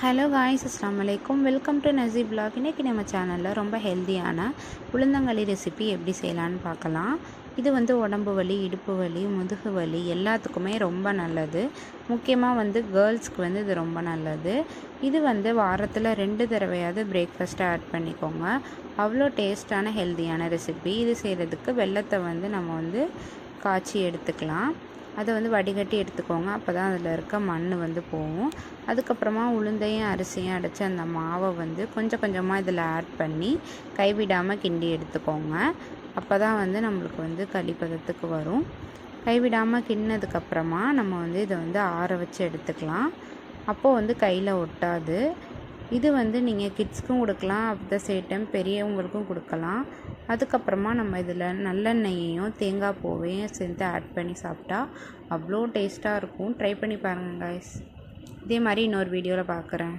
Hello guys, அஸ்ஸலாமு அலைக்கும். Welcome to நஸி வ்ளாக். இன்றைக்கி நம்ம சேனலில் ரொம்ப ஹெல்த்தியான உளுந்தங்களி ரெசிபி எப்படி செய்யலான்னு பார்க்கலாம். இது உடம்பு வலி, இடுப்பு வலி, முதுகு வலி எல்லாத்துக்குமே ரொம்ப நல்லது. முக்கியமாக கேர்ள்ஸ்க்கு இது ரொம்ப நல்லது. இது வாரத்தில் 2 தடவையாவது பிரேக்ஃபாஸ்ட்டை ஆட் பண்ணிக்கோங்க. அவ்வளோ டேஸ்டான ஹெல்த்தியான ரெசிபி. இது செய்கிறதுக்கு வெல்லத்தை நம்ம காய்ச்சி எடுத்துக்கலாம். அதை வடிகட்டி எடுத்துக்கோங்க. அப்போ தான் அதில் இருக்க மண் போகும். அதுக்கப்புறமா உளுந்தையும் அரிசியும் அடைச்சி அந்த மாவை கொஞ்சம் கொஞ்சமாக இதில் ஆட் பண்ணி கைவிடாமல் கிண்டி எடுத்துக்கோங்க. அப்போ தான் நம்மளுக்கு களி பதத்துக்கு வரும். கைவிடாமல் கிண்ணதுக்கப்புறமா நம்ம இதை ஆற வச்சு எடுத்துக்கலாம். அப்போது கையில் ஒட்டாது. இது நீங்கள் கிட்ஸ்க்கும் கொடுக்கலாம், அட் த சேம் டைம் பெரியவங்களுக்கும் கொடுக்கலாம். அதுக்கப்புறமா நம்ம இதில் நல்லெண்ணெயையும் தேங்காய் பூவையும் சேர்த்து ஆட் பண்ணி சாப்பிட்டா அவ்வளோ டேஸ்ட்டாக இருக்கும். ட்ரை பண்ணி பாருங்கள் காய்ஸ். இதே மாதிரி இன்னொரு வீடியோவில் பார்க்குறேன்.